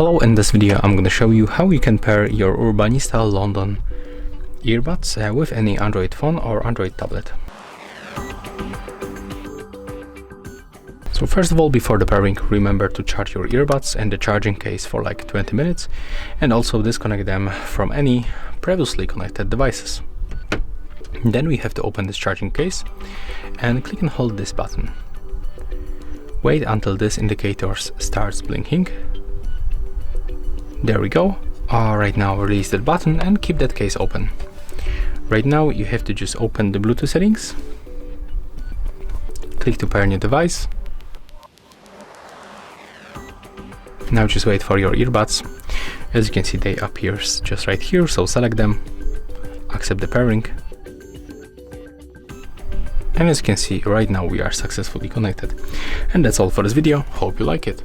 Hello, in this video I'm going to show you how you can pair your Urbanista London earbuds with any Android phone or Android tablet. So first of all, before the pairing, remember to charge your earbuds and the charging case for like 20 minutes and also disconnect them from any previously connected devices. Then we have to open this charging case and click and hold this button. Wait until this indicator starts blinking. There we go. Right now release that button and keep that case open. Right now you have to just open the Bluetooth settings, click to pair new device. Now just wait for your earbuds. As you can see, they appear just right here, so select them, accept the pairing. And as you can see, right now we are successfully connected. And that's all for this video. Hope you like it.